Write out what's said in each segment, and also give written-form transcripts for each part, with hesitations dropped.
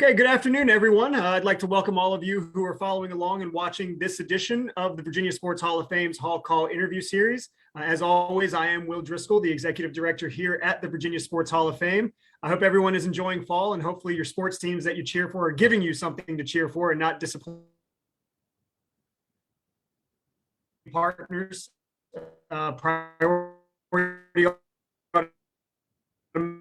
Okay, good afternoon, everyone. I'd like to welcome all of you who are following along and watching this edition of the Virginia Sports Hall of Fame's Hall Call interview series. As always, I am Will Driscoll, the executive director here at the Virginia Sports Hall of Fame. I hope everyone is enjoying fall, and hopefully your sports teams that you cheer for are giving you something to cheer for and not disappointing partners. Priority Automotive,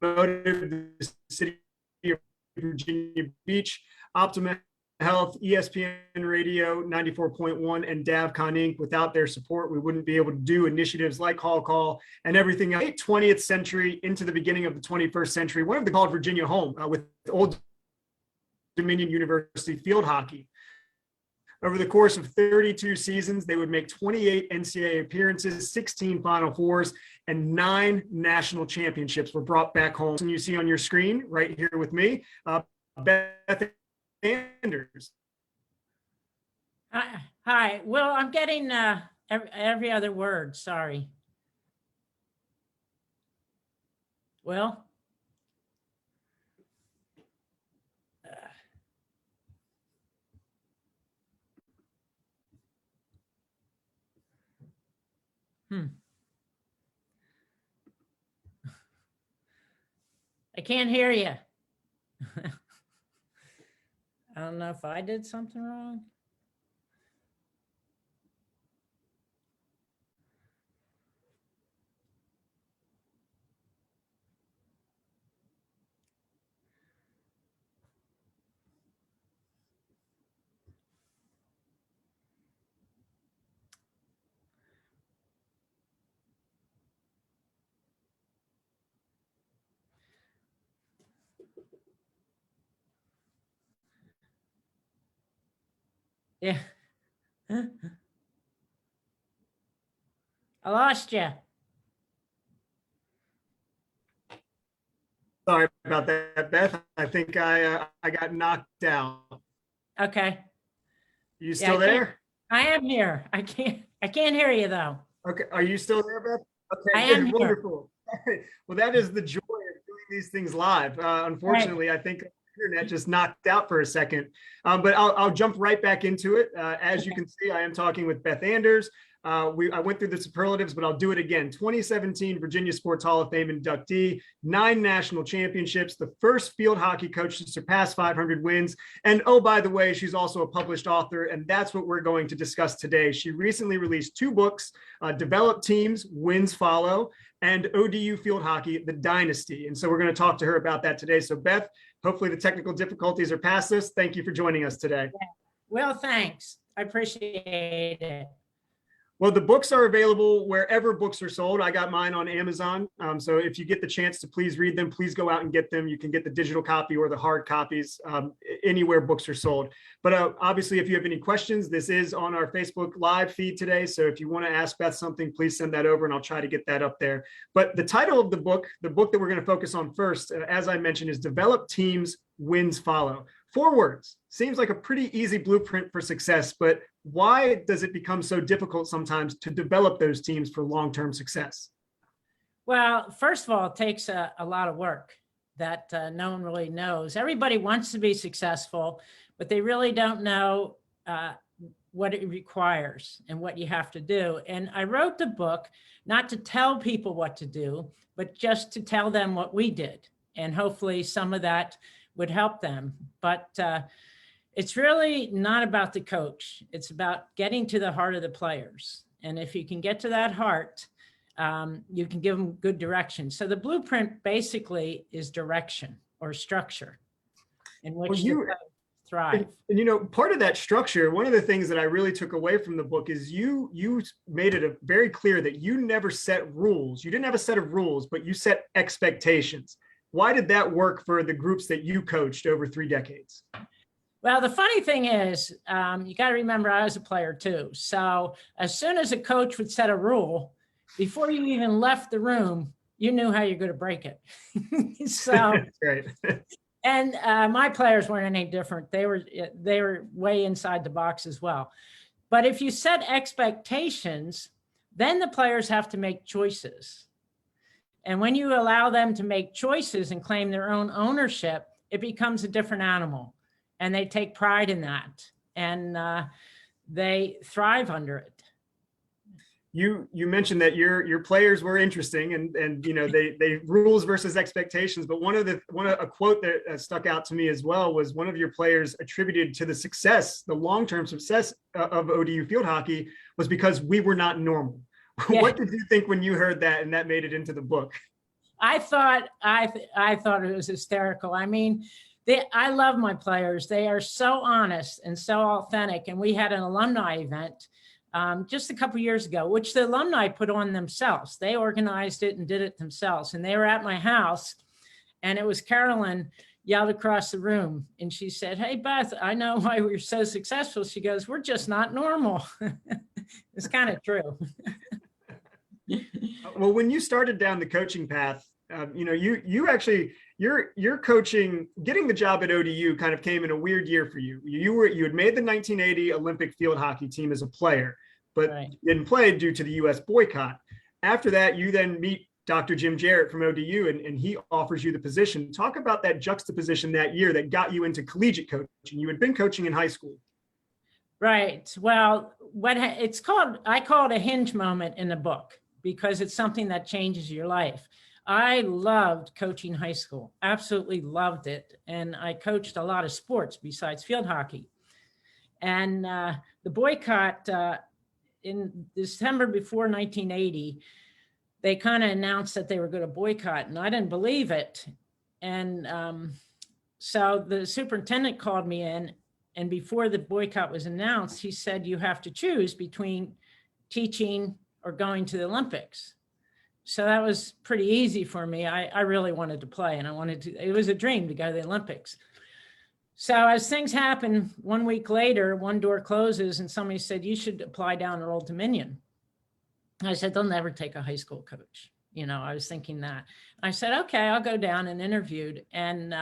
the city of Virginia Beach, Optima Health, ESPN Radio 94.1, and DavCon Inc. Without their support, we wouldn't be able to do initiatives like Hall Call and everything. Late 20th century into the beginning of the 21st century, one of them called Virginia home with Old Dominion University field hockey. Over the course of 32 seasons, they would make 28 NCAA appearances, 16 Final Fours, and 9 national championships were brought back home. And you see on your screen right here with me, Beth Anders. Hi. Well, I'm getting every other word. Sorry. Well. I can't hear you. I don't know if I did something wrong. Yeah. I lost you. Sorry about that, Beth. I think I got knocked out. Okay. You still there? I am here. I can't hear you though. Okay. Are you still there, Beth? Okay. I am here. Wonderful. Well, that is the joy of doing these things live. Unfortunately, right. I think the internet just knocked out for a second, but I'll jump right back into it. As you can see, I am talking with Beth Anders. I went through the superlatives, but I'll do it again. 2017 Virginia Sports Hall of Fame inductee, 9 national championships, the first field hockey coach to surpass 500 wins. And oh, by the way, she's also a published author, and that's what we're going to discuss today. She recently released 2 books, Develop Teams, Wins Follow, and ODU Field Hockey, The Dynasty. And so we're going to talk to her about that today. So Beth, hopefully the technical difficulties are past us. Thank you for joining us today. Well, thanks. I appreciate it. Well, the books are available wherever books are sold. I got mine on Amazon. So if you get the chance to please read them, please go out and get them. You can get the digital copy or the hard copies anywhere books are sold. But obviously, if you have any questions, this is on our Facebook Live feed today. So if you want to ask Beth something, please send that over and I'll try to get that up there. But the title of the book that we're going to focus on first, as I mentioned, is Develop Teams, Wins Follow. 4 words. Seems like a pretty easy blueprint for success, but why does it become so difficult sometimes to develop those teams for long-term success? Well, first of all, it takes a lot of work that no one really knows. Everybody wants to be successful, but they really don't know what it requires and what you have to do. And I wrote the book not to tell people what to do, but just to tell them what we did. And hopefully some of that would help them. But it's really not about the coach. It's about getting to the heart of the players. And if you can get to that heart, you can give them good direction. So the blueprint basically is direction or structure in which you thrive. And you know, part of that structure, one of the things that I really took away from the book is you made it very clear that you never set rules. You didn't have a set of rules, but you set expectations. Why did that work for the groups that you coached over 3 decades? Well, the funny thing is, you got to remember I was a player too. So as soon as a coach would set a rule, before you even left the room, you knew how you're going to break it. So, right. And my players weren't any different. They were way inside the box as well. But if you set expectations, then the players have to make choices. And when you allow them to make choices and claim their own ownership, it becomes a different animal, and they take pride in that, and they thrive under it. You mentioned that your players were interesting, and you know, they rules versus expectations. But a quote that stuck out to me as well was one of your players attributed to the success, the long-term success of ODU field hockey, was because we were not normal. Yeah. What did you think when you heard that and that made it into the book? I thought it was hysterical. I mean, I love my players. They are so honest and so authentic. And we had an alumni event just a couple years ago, which the alumni put on themselves. They organized it and did it themselves. And they were at my house, and it was Carolyn yelled across the room, and she said, "Hey, Beth, I know why we're so successful." She goes, "We're just not normal." It's kind of true. Well, when you started down the coaching path, you know, you actually your coaching, getting the job at ODU kind of came in a weird year for you. You had made the 1980 Olympic field hockey team as a player, but Right. you didn't play due to the U.S. boycott. After that, you then meet Dr. Jim Jarrett from ODU, and he offers you the position. Talk about that juxtaposition that year that got you into collegiate coaching. You had been coaching in high school. Right. Well, I call it a hinge moment in the book, because it's something that changes your life. I loved coaching high school, absolutely loved it. And I coached a lot of sports besides field hockey. And the boycott in December before 1980, they kind of announced that they were going to boycott, and I didn't believe it. And so the superintendent called me in, and before the boycott was announced, he said, "You have to choose between teaching or going to the Olympics." So that was pretty easy for me. I really wanted to play, and it was a dream to go to the Olympics. So as things happen, 1 week later, one door closes and somebody said, "You should apply down at Old Dominion." I said, "They'll never take a high school coach." You know, I was thinking that. I said, "Okay, I'll go down," and interviewed, and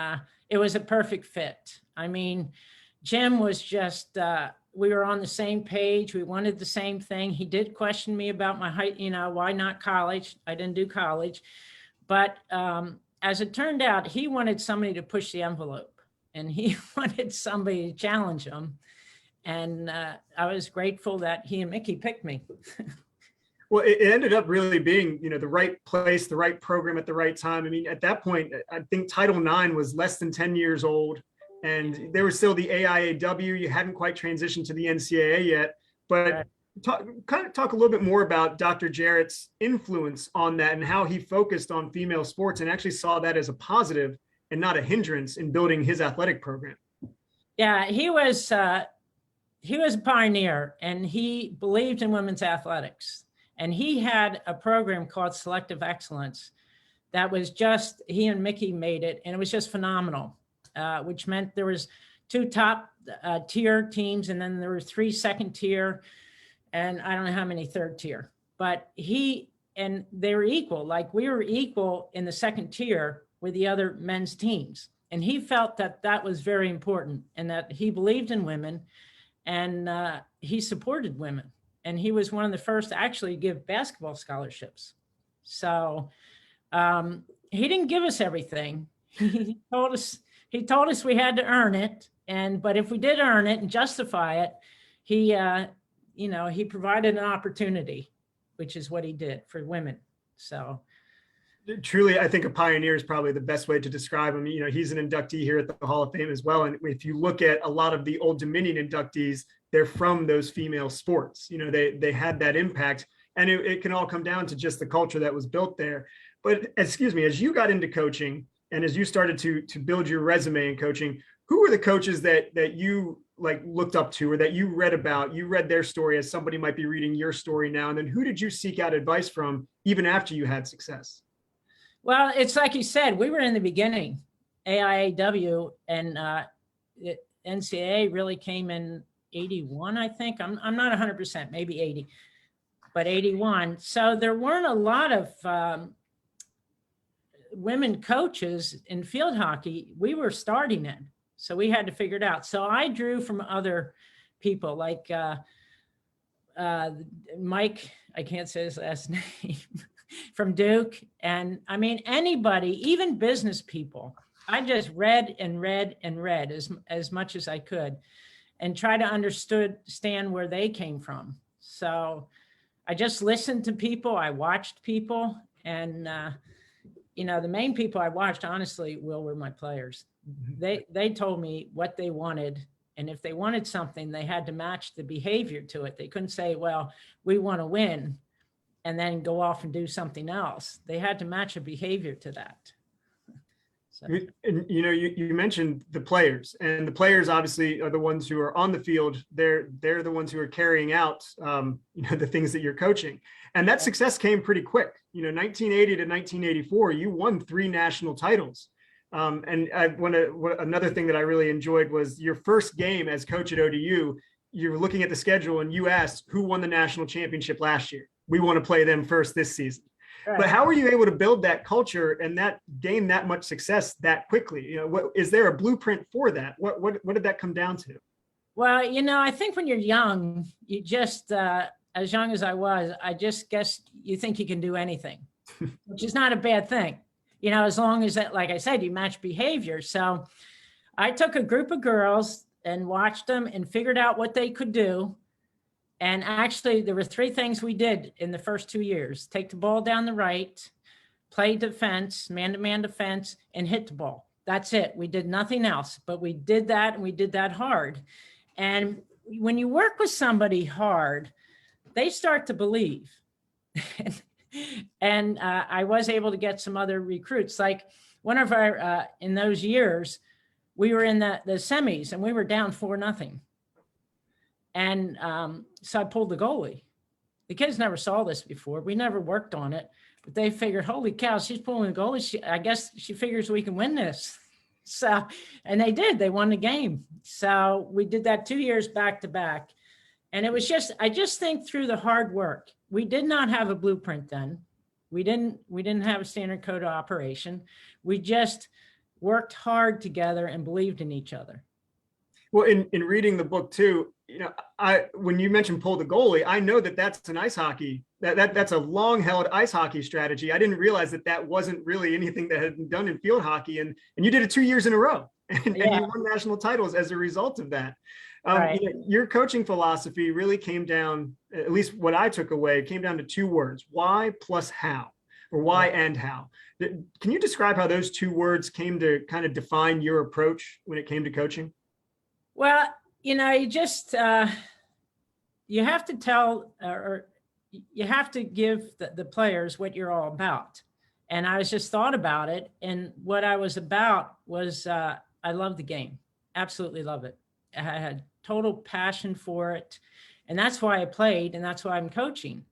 it was a perfect fit. I mean, Jim was just, we were on the same page. We wanted the same thing. He did question me about my height, you know, why not college? I didn't do college. But as it turned out, he wanted somebody to push the envelope, and he wanted somebody to challenge him. And I was grateful that he and Mickey picked me. Well, it ended up really being, you know, the right place, the right program at the right time. I mean, at that point, I think Title IX was less than 10 years old, and there was still the AIAW. You hadn't quite transitioned to the NCAA yet, but talk a little bit more about Dr. Jarrett's influence on that and how he focused on female sports and actually saw that as a positive and not a hindrance in building his athletic program. Yeah, he was a pioneer, and he believed in women's athletics. And he had a program called Selective Excellence that was just, he and Mickey made it, and it was just phenomenal, which meant there was 2 top tier teams, and then there were 3 second tier, and I don't know how many third tier. But and they were equal, like we were equal in the second tier with the other men's teams. And he felt that that was very important, and that he believed in women, and he supported women. And he was one of the first to actually give basketball scholarships. So he didn't give us everything. He told us we had to earn it. But if we did earn it and justify it, he provided an opportunity, which is what he did for women. So truly, I think a pioneer is probably the best way to describe him. You know, he's an inductee here at the Hall of Fame as well. And if you look at a lot of the Old Dominion inductees, they're from those female sports. You know, they had that impact, and it can all come down to just the culture that was built there. But as you got into coaching and as you started to build your resume in coaching, who were the coaches that you like looked up to, or that you read about? You read their story as somebody might be reading your story now. And then who did you seek out advice from even after you had success? Well, it's like you said, we were in the beginning. AIAW and NCAA really came in 81, I think. I'm not 100%, maybe 80, but 81. So there weren't a lot of women coaches in field hockey. We were starting it, so we had to figure it out. So I drew from other people like Mike, I can't say his last name, from Duke. And I mean, anybody, even business people. I just read and read and read as much as I could and try to understand where they came from. So I just listened to people. I watched people, and the main people I watched, honestly, Will, were my players. They told me what they wanted. And if they wanted something, they had to match the behavior to it. They couldn't say, well, we want to win, and then go off and do something else. They had to match a behavior to that. So. And, you mentioned the players, and the players obviously are the ones who are on the field. They're the ones who are carrying out, the things that you're coaching. And that success came pretty quick. 1980 to 1984, you won 3 national titles. And another thing that I really enjoyed was your first game as coach at ODU. You were looking at the schedule and you asked who won the national championship last year. We want to play them first this season. Right. But how were you able to build that culture and that gain that much success that quickly? Is there a blueprint for that? What did that come down to? Well, I think when you're young, you just, as young as I was, I just guess you think you can do anything, which is not a bad thing. As long as that, like I said, you match behavior. So I took a group of girls and watched them and figured out what they could do. And actually, there were 3 things we did in the first 2 years: take the ball down the right, play defense, man-to-man defense, and hit the ball. That's it. We did nothing else, but we did that, and we did that hard. And when you work with somebody hard, they start to believe. And I was able to get some other recruits. Like one of our, in those years, we were in the semis, and we were down 4-0. And so I pulled the goalie. The kids never saw this before. We never worked on it, but they figured, holy cow, she's pulling the goalie. I guess she figures we can win this. So, and they did. They won the game. So we did that 2 years back to back. And it was I just think through the hard work. We did not have a blueprint then. We didn't have a standard code of operation. We just worked hard together and believed in each other. Well, in reading the book too, when you mentioned pull the goalie, I know that's an ice hockey, that's a long held ice hockey strategy. I didn't realize that wasn't really anything that had been done in field hockey, and you did it 2 years in a row, and you won national titles as a result of that. Right. Your coaching philosophy really came down, at least what I took away, came down to 2 words: why plus how, or why and how. Can you describe how those 2 words came to kind of define your approach when it came to coaching? Well, you just, you have to tell, or you have to give the players what you're all about. And I was just thought about it. And what I was about was, I love the game. Absolutely love it. I had total passion for it. And that's why I played, and that's why I'm coaching.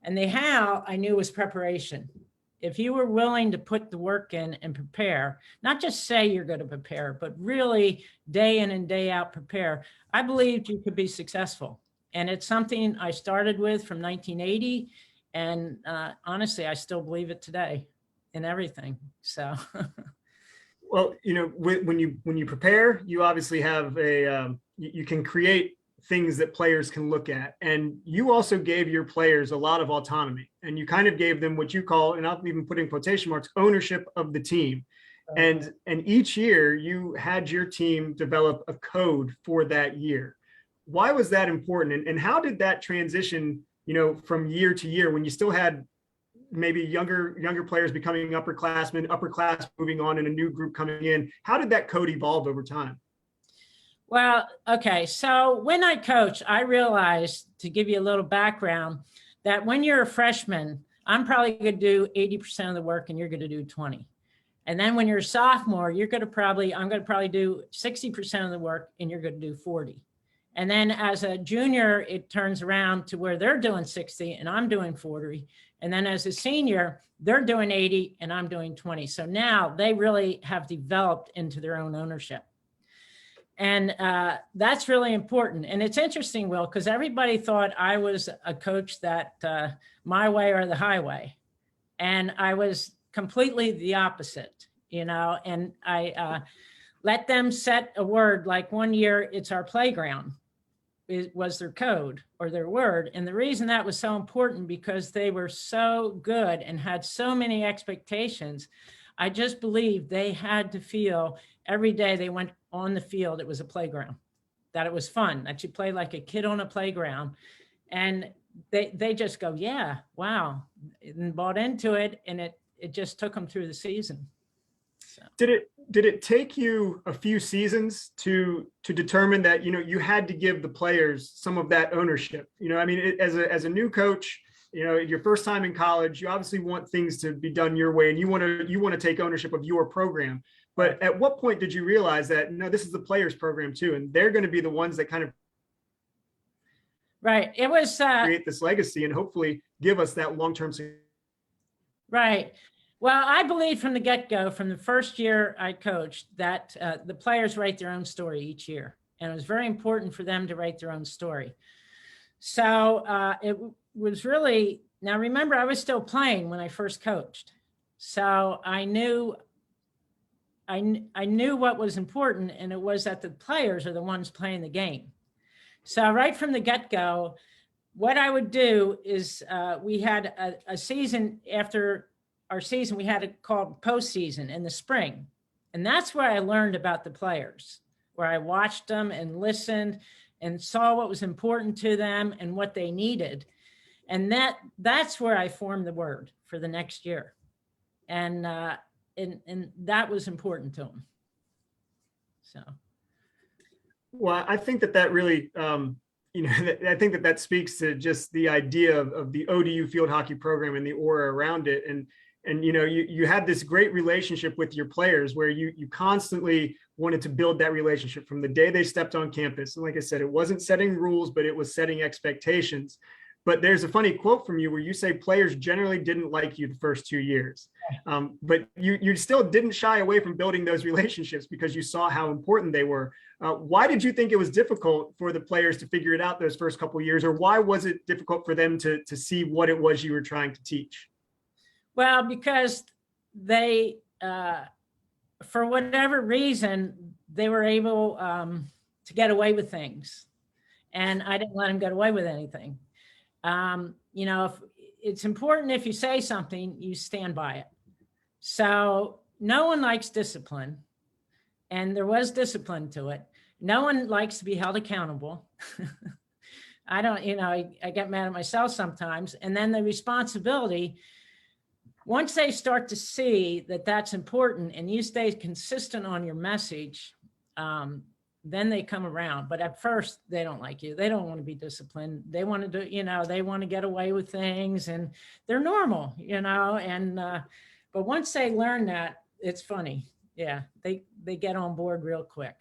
And the how I knew was preparation. If you were willing to put the work in and prepare, not just say you're going to prepare, but really day in and day out prepare, I believed you could be successful. And it's something I started with from 1980. And honestly, I still believe it today in everything. So. Well, when you prepare, you obviously have you can create things that players can look at. And you also gave your players a lot of autonomy, and you kind of gave them what you call, and I'll even put in quotation marks, ownership of the team. And each year you had your team develop a code for that year. Why was that important? And how did that transition, from year to year, when you still had maybe younger players becoming upper class moving on and a new group coming in? How did that code evolve over time? Well, okay. So when I coach, I realized, to give you a little background, that when you're a freshman, I'm probably going to do 80% of the work and you're going to do 20. And then when you're a sophomore, I'm going to probably do 60% of the work and you're going to do 40. And then as a junior, it turns around to where they're doing 60 and I'm doing 40. And then as a senior, they're doing 80 and I'm doing 20. So now they really have developed into their own ownership. And that's really important. And it's interesting, Will, because everybody thought I was a coach that my way or the highway. And I was completely the opposite, and I let them set a word. Like one year, it's our playground. It was their code or their word. And the reason that was so important, because they were so good and had so many expectations, I just believe they had to feel every day they went on the field, it was a playground, that it was fun, that you play like a kid on a playground. And they just go, yeah, wow, and bought into it. And it just took them through the season. So. Did it take you a few seasons to determine that, you know, you had to give the players some of that ownership? You know, I mean, as a new coach, you know, your first time in college, you obviously want things to be done your way, and you want to take ownership of your program. But at what point did you realize that, no, this is the players' program too, and they're going to be the ones that kind of right? It was create this legacy and hopefully give us that long-term success. Right. Well, I believe from the get-go, from the first year I coached, that the players write their own story each year. And it was very important for them to write their own story. So it was really, now remember, I was still playing when I first coached. So I knew what was important, and it was that the players are the ones playing the game. So right from the get-go, what I would do is we had a season after our season, we had it called postseason in the spring. And that's where I learned about the players, where I watched them and listened and saw what was important to them and what they needed. And that's where I formed the word for the next year. And that was important to them. So. Well, I think that really, you know, I think that speaks to just the idea of the ODU field hockey program and the aura around it. And you know, you had this great relationship with your players where you constantly wanted to build that relationship from the day they stepped on campus. And like I said, it wasn't setting rules, but it was setting expectations. But there's a funny quote from you where you say players generally didn't like you the first 2 years. But you still didn't shy away from building those relationships because you saw how important they were. Why did you think it was difficult for the players to figure it out those first couple of years, or why was it difficult for them to see what it was you were trying to teach? Well, because they, for whatever reason, they were able to get away with things, and I didn't let them get away with anything. You know, if it's important, if you say something, you stand by it. So no one likes discipline, and there was discipline to it. No one likes to be held accountable. I don't, you know, I get mad at myself sometimes. And then the responsibility, once they start to see that that's important and you stay consistent on your message, then they come around. But at first they don't like you. They don't want to be disciplined. They want to do, you know, they want to get away with things, and they're normal, you know, and, but once they learn that, it's funny. Yeah. They get on board real quick.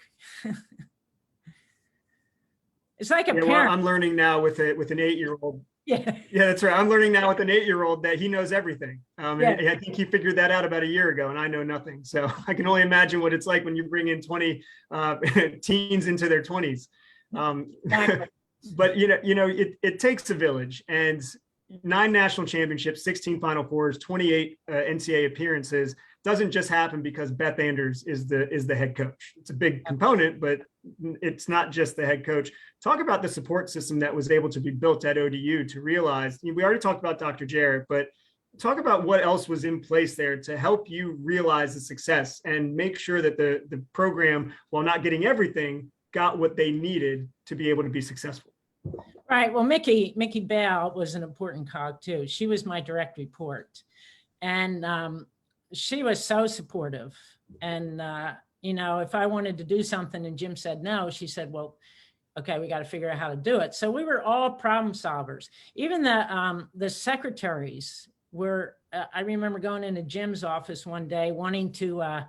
It's like a parent. Well, I'm learning now with an 8-year-old. Yeah. Yeah, that's right. I'm learning now with an 8-year-old that he knows everything. Yeah. And I think he figured that out about a year ago, and I know nothing. So I can only imagine what it's like when you bring in 20 teens into their 20s. Exactly. But it takes a village, and 9 national championships, 16 Final Fours, 28 NCAA appearances doesn't just happen because Beth Anders is the head coach. It's a big component, but it's not just the head coach. Talk about the support system that was able to be built at ODU to realize, we already talked about Dr. Jarrett, but talk about what else was in place there to help you realize the success and make sure that the program, while not getting everything, got what they needed to be able to be successful. Right. Well, Mickey Bell was an important cog too. She was my direct report, and she was so supportive. And you know, if I wanted to do something and Jim said no, she said, well, okay, we got to figure out how to do it. So we were all problem solvers. Even the secretaries were, I remember going into Jim's office one day wanting to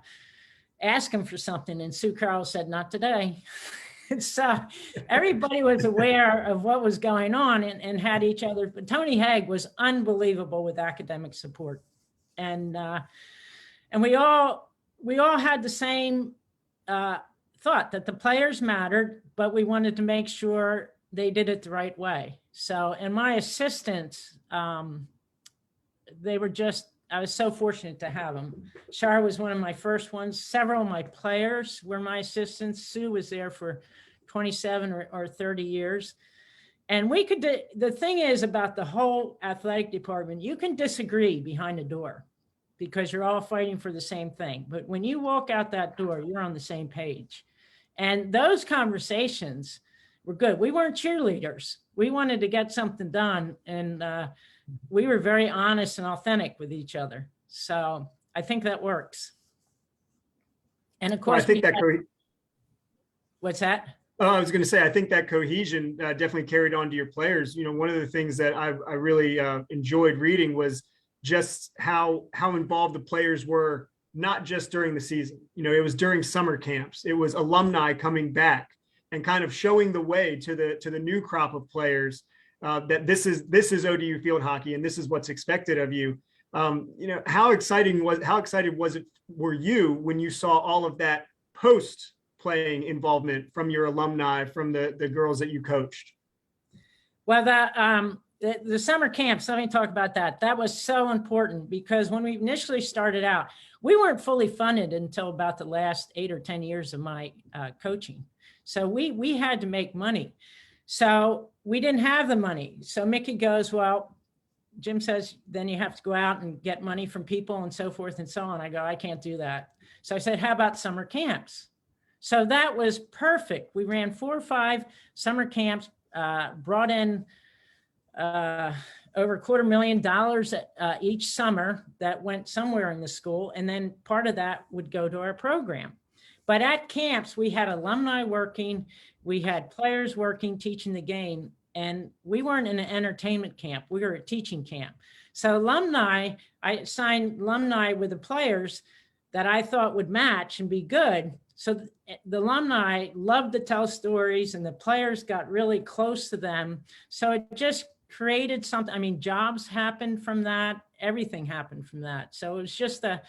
ask him for something, and Sue Carroll said, not today. So everybody was aware of what was going on and had each other. But Tony Haig was unbelievable with academic support. And we all had the same thought that the players mattered, but we wanted to make sure they did it the right way. So, and my assistants, they were just, I was so fortunate to have them. Shar was one of my first ones. Several of my players were my assistants. Sue was there for 27 or 30 years. And we could, the thing is about the whole athletic department, you can disagree behind the door, because you're all fighting for the same thing. But when you walk out that door, you're on the same page. And those conversations were good. We weren't cheerleaders. We wanted to get something done. And we were very honest and authentic with each other. So I think that works. And of Well, I course, think that what's that? Oh, I was going to say, I think that cohesion definitely carried on to your players. You know, one of the things that I really enjoyed reading was just how involved the players were, not just during the season. You know, it was during summer camps. It was alumni coming back and kind of showing the way to the new crop of players that this is ODU field hockey and this is what's expected of you. You know, how excited were you when you saw all of that post playing involvement from your alumni, from the girls that you coached? Well, the summer camps, let me talk about that. That was so important because when we initially started out, we weren't fully funded until about the last 8 or 10 years of my coaching. So we had to make money. So we didn't have the money. So Mickey goes, well, Jim says, then you have to go out and get money from people and so forth and so on. I go, I can't do that. So I said, how about summer camps? So that was perfect. We ran 4 or 5 summer camps, brought in over $250,000 each summer that went somewhere in the school. And then part of that would go to our program. But at camps, we had alumni working, we had players working, teaching the game. And we weren't in an entertainment camp. We were a teaching camp. So alumni, I assigned alumni with the players that I thought would match and be good. So the alumni loved to tell stories and the players got really close to them. So it just created something. I mean, jobs happened from that. Everything happened from that. So it was just a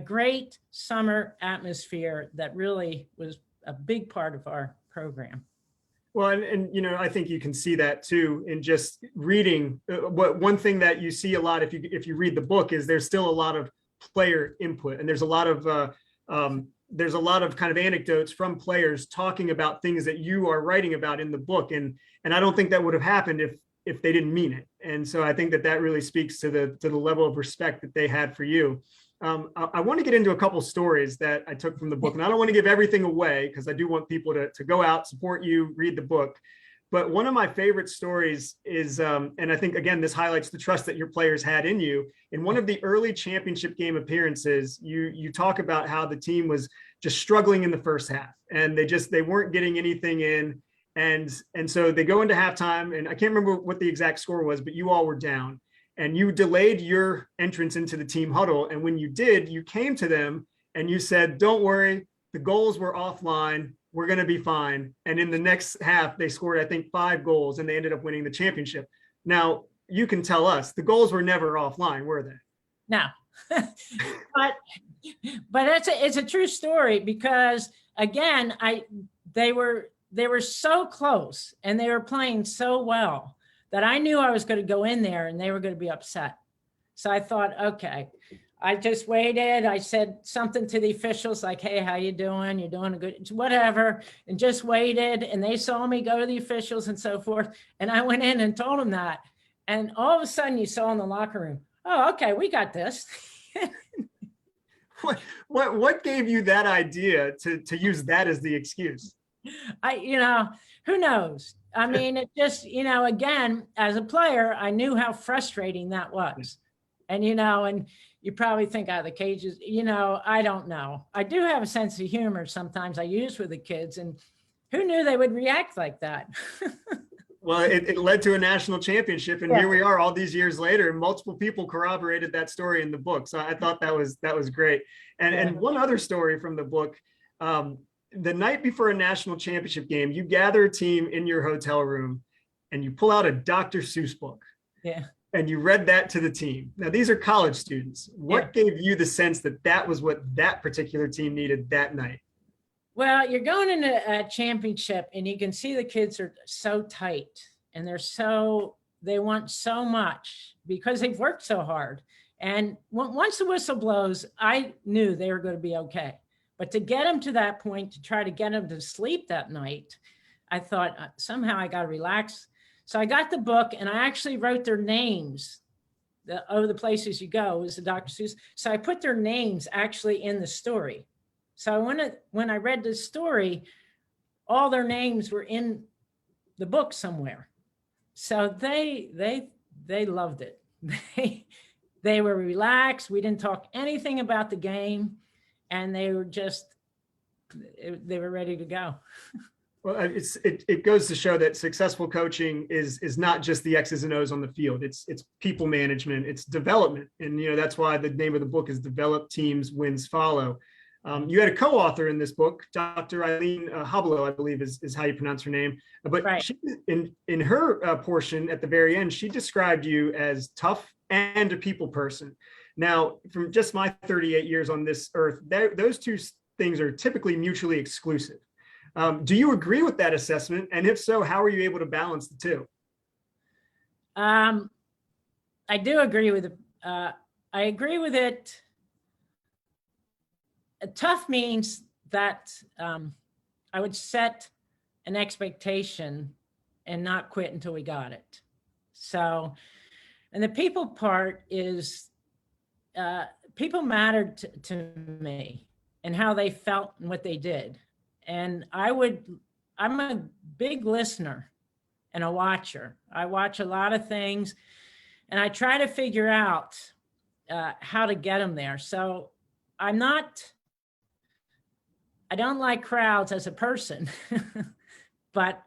great summer atmosphere that really was a big part of our program. Well, and you know, I think you can see that too in just reading. One thing that you see a lot if you read the book is there's still a lot of player input, and there's a lot of kind of anecdotes from players talking about things that you are writing about in the book, and I don't think that would have happened if they didn't mean it. And so I think that really speaks to the level of respect that they had for you. I want to get into a couple stories that I took from the book, and I don't want to give everything away because I do want people to go out, support you, read the book. But one of my favorite stories is, and I think, again, this highlights the trust that your players had in you. In one of the early championship game appearances, you talk about how the team was just struggling in the first half, and they weren't getting anything in. And so they go into halftime, and I can't remember what the exact score was, but you all were down. And you delayed your entrance into the team huddle. And when you did, you came to them and you said, don't worry, the goals were offline. We're going to be fine. And in the next half, they scored, I think, 5 goals, and they ended up winning the championship. Now, you can tell us the goals were never offline, were they? No. but it's a true story because, again, they were so close and they were playing so well that I knew I was going to go in there and they were going to be upset. So I thought, okay, I just waited. I said something to the officials like, hey, how you doing? You're doing a good, whatever, and just waited. And they saw me go to the officials and so forth. And I went in and told them that. And all of a sudden you saw in the locker room, oh, okay, we got this. What gave you that idea to use that as the excuse? Who knows? I mean, it just, again, as a player, I knew how frustrating that was. And, and you probably think out of the cages, I don't know. I do have a sense of humor sometimes I use with the kids, and who knew they would react like that? Well, it led to a national championship, and here we are all these years later, and multiple people corroborated that story in the book. So I thought that was great. And one other story from the book, the night before a national championship game, you gather a team in your hotel room and you pull out a Dr. Seuss book. Yeah. And you read that to the team. Now, these are college students. What gave you the sense that was what that particular team needed that night? Well, you're going into a championship and you can see the kids are so tight and they want so much because they've worked so hard. And once the whistle blows, I knew they were going to be okay. But to get them to that point, to try to get them to sleep that night, I thought somehow I got to relax. So I got the book and I actually wrote their names the places you go is the Dr. Seuss. So I put their names actually in the story. So when I read the story, all their names were in the book somewhere. So they loved it. They were relaxed. We didn't talk anything about the game, and they were ready to go. Well, it goes to show that successful coaching is not just the X's and O's on the field. It's people management, it's development, and that's why the name of the book is "Develop Teams, Wins Follow." You had a co-author in this book, Dr. Eileen Hoblo, I believe is how you pronounce her name. But right. She, in her portion at the very end, she described you as tough and a people person. Now, from just my 38 years on this earth, those two things are typically mutually exclusive. Do you agree with that assessment? And if so, how are you able to balance the two? I do agree with it. I agree with it. Tough means that I would set an expectation and not quit until we got it. So, and the people part is people mattered to me and how they felt and what they did. And I'm a big listener and a watcher. I watch a lot of things and I try to figure out how to get them there. So I don't like crowds as a person, but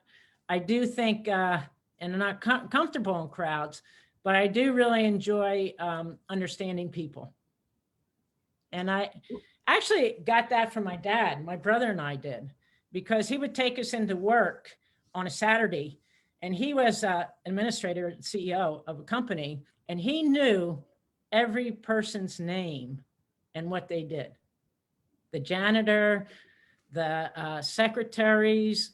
I do think, and I'm not comfortable in crowds, but I do really enjoy understanding people. And I actually got that from my dad. My brother and I did, because he would take us into work on a Saturday, and he was an administrator, CEO of a company, and he knew every person's name and what they did. The janitor, the secretaries,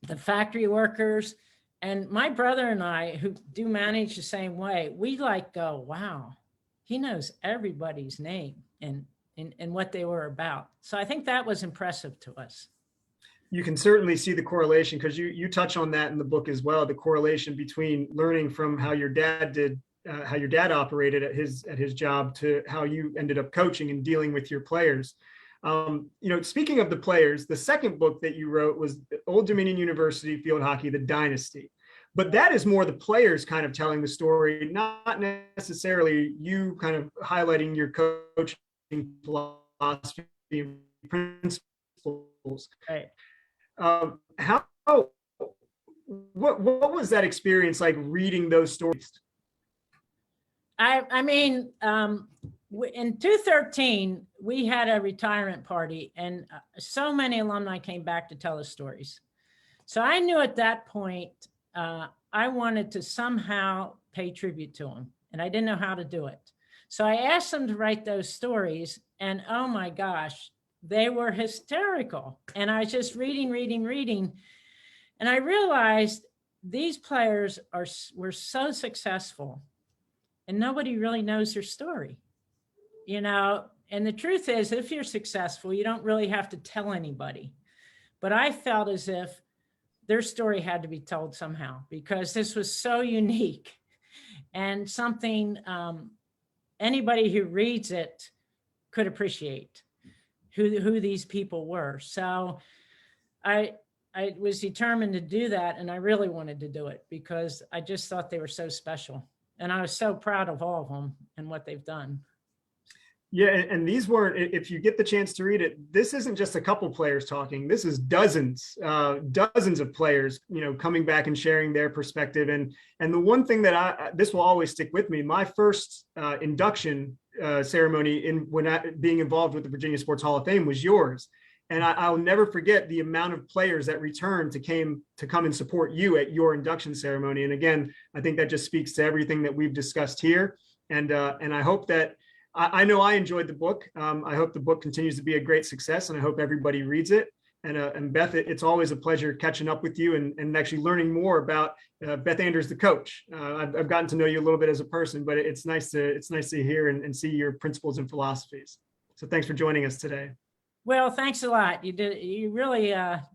the factory workers. And my brother and I, who do manage the same way, we go, wow, he knows everybody's name and what they were about. So I think that was impressive to us. You can certainly see the correlation, because you touch on that in the book as well, the correlation between learning from how your dad did, how your dad operated at his job, to how you ended up coaching and dealing with your players. Speaking of the players, the second book that you wrote was Old Dominion University Field Hockey, The Dynasty. But that is more the players kind of telling the story, not necessarily you kind of highlighting your coaching philosophy and principles. Right. What was that experience like, reading those stories? I mean, in 2013, we had a retirement party, and so many alumni came back to tell us stories. So I knew at that point, I wanted to somehow pay tribute to them, and I didn't know how to do it. So I asked them to write those stories, and oh my gosh, they were hysterical. And I was just reading, and I realized these players were so successful, and nobody really knows their story. And the truth is, if you're successful, you don't really have to tell anybody. But I felt as if their story had to be told somehow, because this was so unique and something anybody who reads it could appreciate who these people were. So I was determined to do that, and I really wanted to do it because I just thought they were so special. And I was so proud of all of them and what they've done. Yeah, and these weren't, if you get the chance to read it, this isn't just a couple players talking. This is dozens of players, coming back and sharing their perspective. And the one thing that this will always stick with me, my first induction ceremony being involved with the Virginia Sports Hall of Fame was yours. And I'll never forget the amount of players that returned to come and support you at your induction ceremony. And again, I think that just speaks to everything that we've discussed here. And I hope that, I know I enjoyed the book. I hope the book continues to be a great success, and I hope everybody reads it. And Beth, it's always a pleasure catching up with you and actually learning more about Beth Anders, the coach. I've gotten to know you a little bit as a person, but it's nice to hear and see your principles and philosophies. So thanks for joining us today. Well, thanks a lot. You really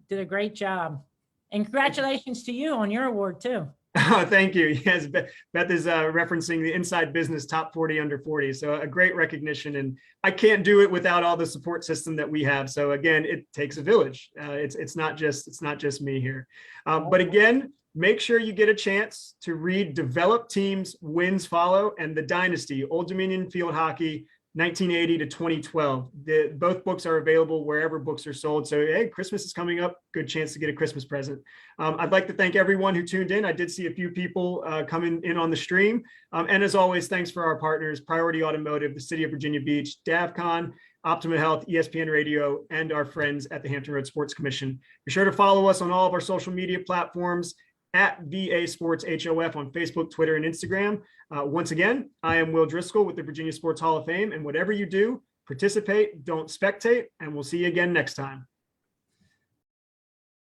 did a great job, and congratulations to you on your award too. Oh, thank you. Yes, Beth is referencing the Inside Business Top 40 Under 40. So a great recognition. And I can't do it without all the support system that we have. So again, it takes a village. It's not just me here. But again, make sure you get a chance to read Develop Teams, Wins Follow, and The Dynasty, Old Dominion Field Hockey, 1980 to 2012. Both books are available wherever books are sold. So, hey, Christmas is coming up. Good chance to get a Christmas present. I'd like to thank everyone who tuned in. I did see a few people coming in on the stream. And as always, thanks for our partners, Priority Automotive, the City of Virginia Beach, DavCon, Optima Health, ESPN Radio, and our friends at the Hampton Road Sports Commission. Be sure to follow us on all of our social media platforms at VA Sports HOF on Facebook, Twitter, and Instagram. Once again, I am Will Driscoll with the Virginia Sports Hall of Fame. And whatever you do, participate, don't spectate, and we'll see you again next time.